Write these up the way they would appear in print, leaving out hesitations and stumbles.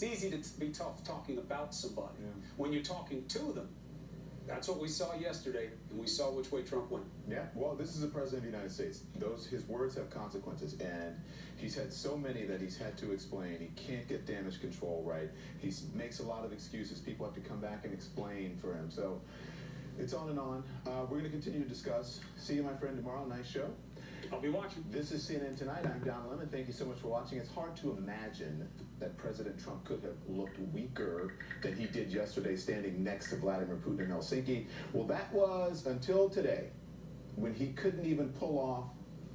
easy to be tough talking about somebody. Yeah. When you're talking to them, that's what we saw yesterday, and we saw which way Trump went. Yeah, well, this is the president of the United States. His words have consequences, and he's had so many that he's had to explain. He can't get damage control right. He makes a lot of excuses. People have to come back and explain for him. So it's on and on. We're going to continue to discuss. See you, my friend, tomorrow. Nice show. I'll be watching. This is CNN Tonight. I'm Don Lemon. Thank you so much for watching. It's hard to imagine that President Trump could have looked weaker than he did yesterday standing next to Vladimir Putin in Helsinki. Well, that was until today, when he couldn't even pull off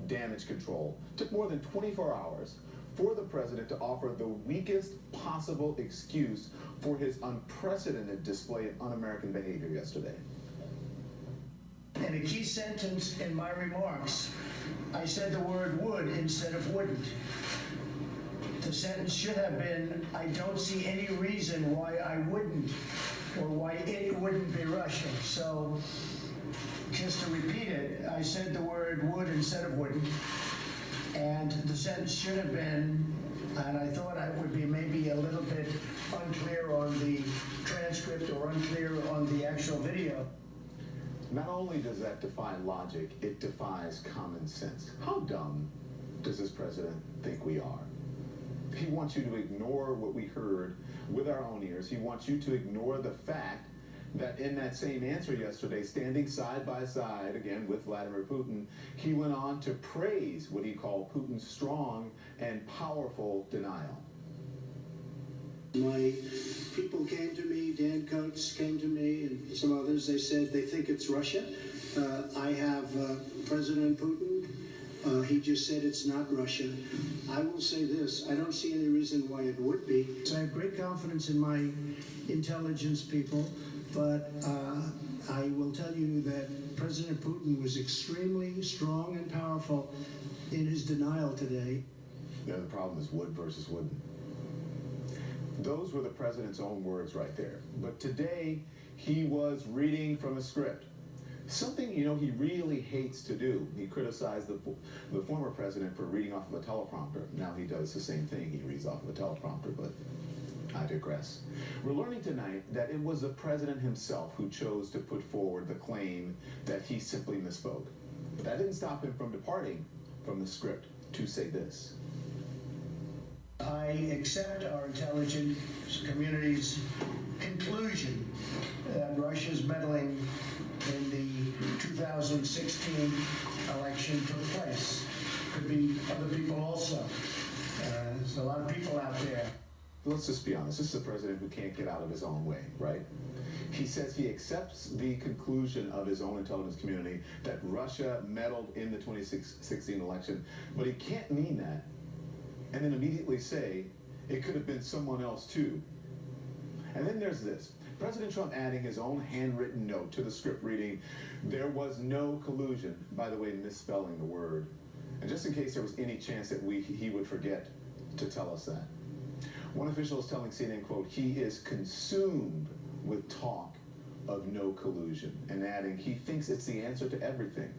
damage control. It took more than 24 hours for the president to offer the weakest possible excuse for his unprecedented display of un-American behavior yesterday. In a key sentence in my remarks, I said the word would instead of wouldn't. The sentence should have been, I don't see any reason why I wouldn't, or why it wouldn't be Russia. So, just to repeat it, I said the word would instead of wouldn't, and the sentence should have been, and I thought I would be maybe a little bit unclear on the transcript or unclear on the actual video. Not only does that defy logic, it defies common sense. How dumb does this president think we are? He wants you to ignore what we heard with our own ears. He wants you to ignore the fact that in that same answer yesterday, standing side by side again with Vladimir Putin, he went on to praise what he called Putin's strong and powerful denial. My people came to me, Dan Coates came to me, and some others. They said they think it's Russia. I have President Putin. He just said it's not Russia. I will say this, I don't see any reason why it would be. So I have great confidence in my intelligence people, but I will tell you that President Putin was extremely strong and powerful in his denial today. You know, the problem is would versus wouldn't. Those were the president's own words right there. But today, he was reading from a script. Something, you know, he really hates to do. He criticized the former president for reading off of a teleprompter. Now he does the same thing. He reads off of a teleprompter, but I digress. We're learning tonight that it was the president himself who chose to put forward the claim that he simply misspoke. But that didn't stop him from departing from the script to say this. I accept our intelligence community's conclusion that Russia's meddling in the 2016 election took place. Could be other people also. There's a lot of people out there. Let's just be honest. This is a president who can't get out of his own way, right? He says he accepts the conclusion of his own intelligence community that Russia meddled in the 2016 election, but he can't mean that and then immediately say it could have been someone else too. And then there's this. President Trump adding his own handwritten note to the script reading, there was no collusion, by the way, misspelling the word. And just in case there was any chance that he would forget to tell us that. One official is telling CNN, quote, he is consumed with talk of no collusion, and adding he thinks it's the answer to everything.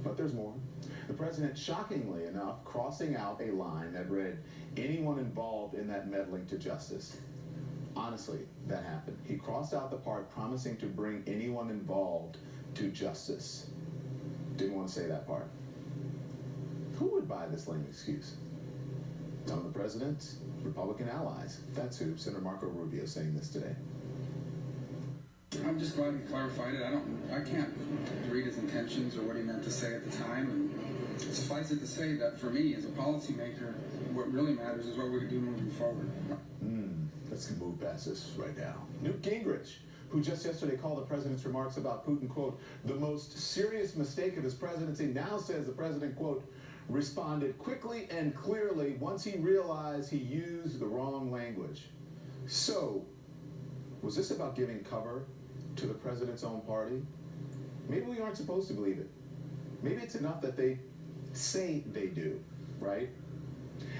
But there's more. The president, shockingly enough, crossing out a line that read, anyone involved in that meddling to justice. Honestly, that happened. He crossed out the part promising to bring anyone involved to justice. Didn't want to say that part. Who would buy this lame excuse? None of the president's Republican allies. That's who. Senator Marco Rubio saying this today. I'm just glad he clarified it. I can't read his intentions or what he meant to say at the time. And suffice it to say that for me, as a policymaker, what really matters is what we do moving forward. Let's move past this right now. Newt Gingrich, who just yesterday called the president's remarks about Putin, quote, the most serious mistake of his presidency, now says the president, quote, responded quickly and clearly once he realized he used the wrong language. So, was this about giving cover to the president's own party? Maybe we aren't supposed to believe it. Maybe it's enough that they say they do, right?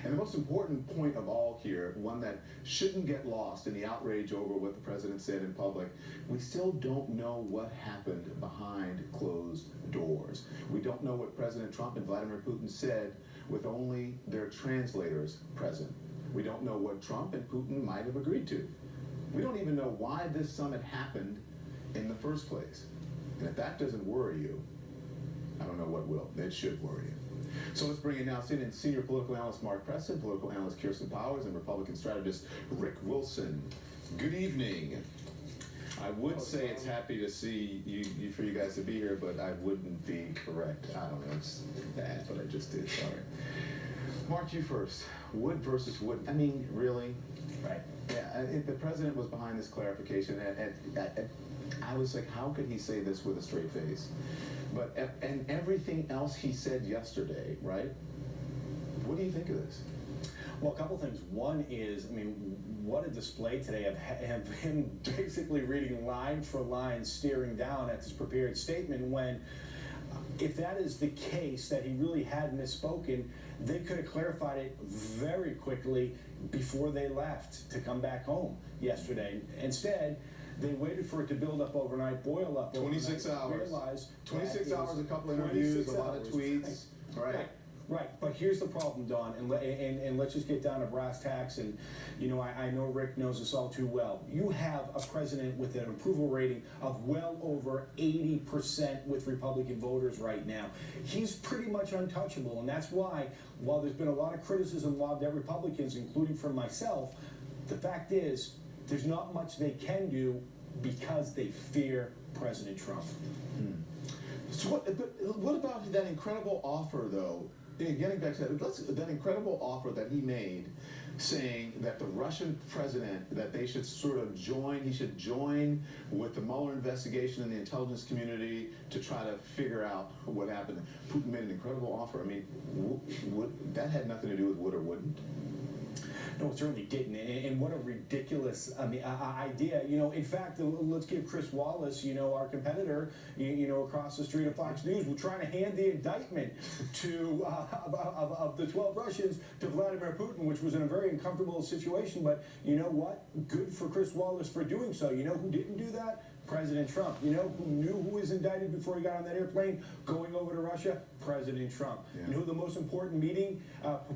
And the most important point of all here, one that shouldn't get lost in the outrage over what the president said in public, we still don't know what happened behind closed doors. We don't know what President Trump and Vladimir Putin said with only their translators present. We don't know what Trump and Putin might have agreed to. We don't even know why this summit happened in the first place. And if that doesn't worry you, I don't know what will. It should worry you. So let's bring in now senior political analyst Mark Preston, political analyst Kirsten Powers, and Republican strategist Rick Wilson. Good evening. I would say it's happy to see you for you guys to be here, but I wouldn't be correct. I don't know, it's bad, but I just did, sorry. Mark, you first. Wood versus Wood. I mean, really? Right. Yeah, the president was behind this clarification, and I was like, how could he say this with a straight face? But, and everything else he said yesterday, right? What do you think of this? Well, a couple things. One is, I mean, what a display today of him basically reading line for line, staring down at this prepared statement when, if that is the case, that he really had misspoken, they could have clarified it very quickly before they left to come back home yesterday. Instead, they waited for it to build up overnight, boil up 26 overnight, hours. realize 26 hours, a couple interviews, a lot of tweets. Right. Right, but here's the problem, Don, and let's just get down to brass tacks. And you know, I know Rick knows this all too well. You have a president with an approval rating of well over 80% with Republican voters right now. He's pretty much untouchable, and that's why, while there's been a lot of criticism lobbed at Republicans, including from myself, the fact is there's not much they can do because they fear President Trump. So what about that incredible offer, though? Getting back to that incredible offer that he made, saying that the Russian president, that they should sort of join, he should join with the Mueller investigation and the intelligence community to try to figure out what happened. Putin made an incredible offer. I mean, that had nothing to do with would or wouldn't. No, it certainly didn't, and what a ridiculous, idea. You know, in fact, let's give Chris Wallace, you know, our competitor, you know, across the street at Fox News, we're trying to hand the indictment to of the 12 Russians to Vladimir Putin, which was in a very uncomfortable situation. But you know what? Good for Chris Wallace for doing so. You know who didn't do that? President Trump. You know who knew who was indicted before he got on that airplane going over to Russia? President Trump. Yeah. You know who the most important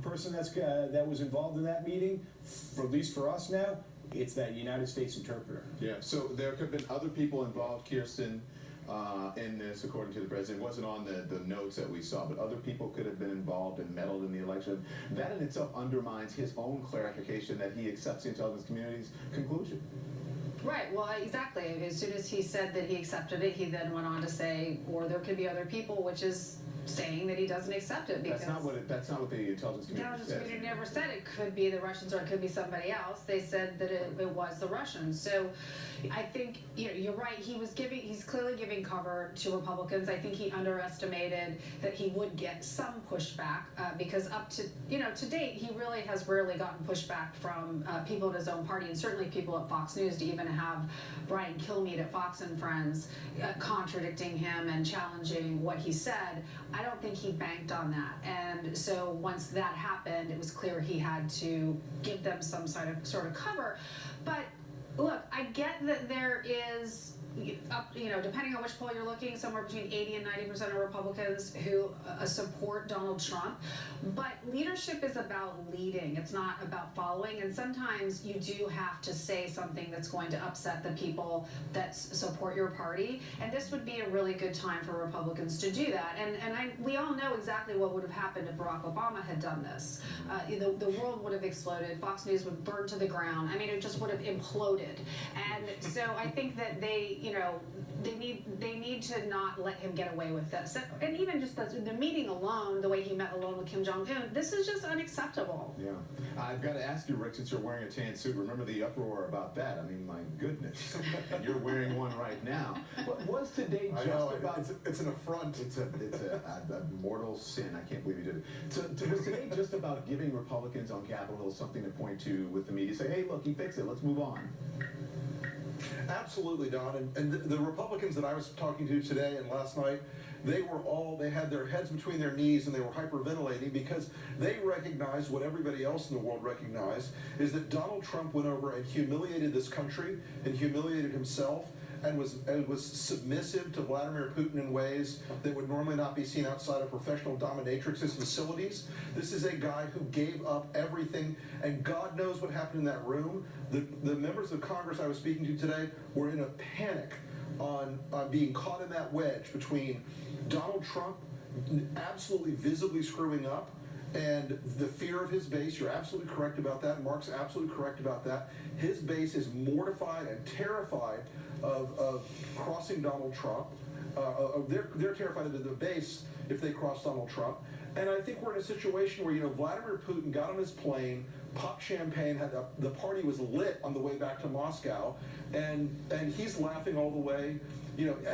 person that was involved in that meeting, at least for us now? It's that United States interpreter. Yeah, so there could have been other people involved, Kirsten, in this, according to the president. It wasn't on the notes that we saw, but other people could have been involved and meddled in the election. That in itself undermines his own clarification that he accepts the intelligence community's conclusion. Right, well, exactly. As soon as he said that he accepted it, he then went on to say, or there could be other people, which is saying that he doesn't accept it because That's not what the intelligence community says. the intelligence community never said it could be the Russians or it could be somebody else. They said that it was the Russians. So I think you're right. He's clearly giving cover to Republicans. I think he underestimated that he would get some pushback because up to to date he really has rarely gotten pushback from people in his own party and certainly people at Fox News, to even have Brian Kilmeade at Fox and Friends contradicting him and challenging what he said. I don't think he banked on that, and so once that happened, it was clear he had to give them some sort of cover. But look, I get that there is, depending on which poll you're looking, somewhere between 80 and 90% of Republicans who support Donald Trump. But leadership is about leading. It's not about following. And sometimes you do have to say something that's going to upset the people that support your party. And this would be a really good time for Republicans to do that. And we all know exactly what would have happened if Barack Obama had done this. The world would have exploded. Fox News would burn to the ground. I mean, it just would have imploded. And so I think that they need to not let him get away with this. And even just the meeting alone, the way he met alone with Kim Jong-un, this is just unacceptable. Yeah. I've got to ask you, Rick, since you're wearing a tan suit, remember the uproar about that? I mean, my goodness. And you're wearing one right now. But was today just about... It's an affront. It's a mortal sin. I can't believe you did it. So was today just about giving Republicans on Capitol Hill something to point to with the media? Say, hey, look, he fixed it. Let's move on. Absolutely, Don. And the Republicans that I was talking to today and last night, they had their heads between their knees and they were hyperventilating because they recognized what everybody else in the world recognized, is that Donald Trump went over and humiliated this country and humiliated himself and was submissive to Vladimir Putin in ways that would normally not be seen outside of professional dominatrix's facilities. This is a guy who gave up everything, and God knows what happened in that room. The members of Congress I was speaking to today were in a panic on being caught in that wedge between Donald Trump absolutely visibly screwing up and the fear of his base. You're absolutely correct about that. Mark's absolutely correct about that. His base is mortified and terrified of crossing Donald Trump. They're terrified of the base if they cross Donald Trump. And I think we're in a situation where, Vladimir Putin got on his plane, popped champagne, the party was lit on the way back to Moscow, and he's laughing all the way,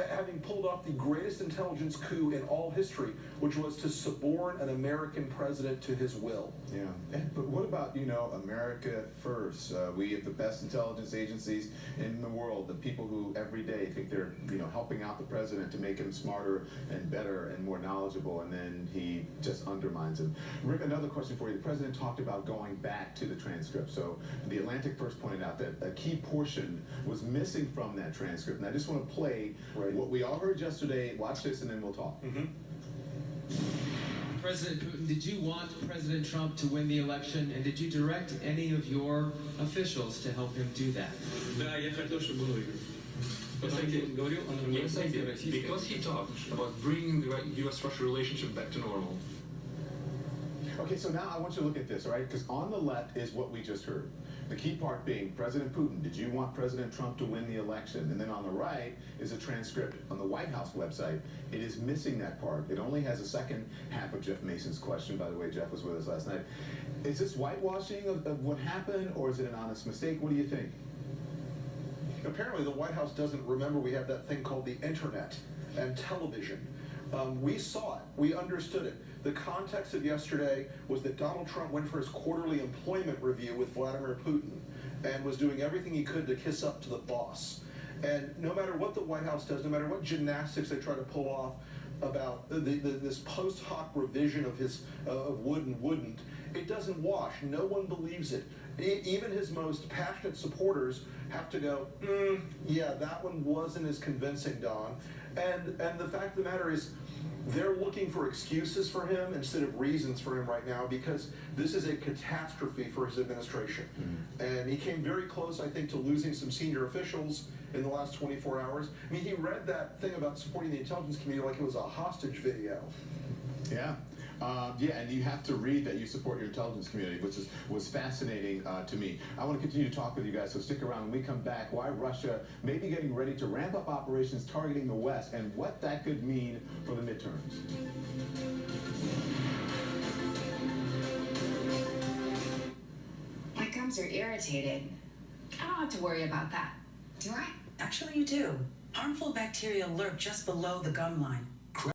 having pulled off the greatest intelligence coup in all history, which was to suborn an American president to his will. Yeah, but what about, America first? We have the best intelligence agencies in the world, the people who every day think they're, helping out the president to make him smarter and better and more knowledgeable, and then he just undermines him. Rick, another question for you. The president talked about going back to the transcript. So the Atlantic first pointed out that a key portion was missing from that transcript, and I just want to play what we all heard yesterday. Watch this, and then we'll talk. President Putin, did you want President Trump to win the election, and did you direct any of your officials to help him do that? Да, я хотел, чтобы он выиграл. Yes, I did. Because he talked about bringing the U.S.-Russia relationship back to normal. Okay, so now I want you to look at this, all right? Because on the left is what we just heard. The key part being President Putin, did you want President Trump to win the election? And then on the right is a transcript on the White House website. It is missing that part. It only has a second half of Jeff Mason's question. By the way, Jeff was with us last night. Is this whitewashing of what happened, or is it an honest mistake? What do you think? Apparently the White House doesn't remember we have that thing called the internet and television. We saw it. We understood it. The context of yesterday was that Donald Trump went for his quarterly employment review with Vladimir Putin and was doing everything he could to kiss up to the boss. And no matter what the White House does, no matter what gymnastics they try to pull off about this post hoc revision of would and wouldn't, it doesn't wash. No one believes it. Even his most passionate supporters have to go, yeah, that one wasn't as convincing, Don. And the fact of the matter is, they're looking for excuses for him instead of reasons for him right now, because this is a catastrophe for his administration. And he came very close, I think, to losing some senior officials in the last 24 hours. I mean, he read that thing about supporting the intelligence community like it was a hostage video. Yeah. And you have to read that you support your intelligence community, which was fascinating to me. I want to continue to talk with you guys, so stick around. When we come back, why Russia may be getting ready to ramp up operations targeting the West, and what that could mean for the midterms. My gums are irritated. I don't have to worry about that, do I? Actually, you do. Harmful bacteria lurk just below the gum line.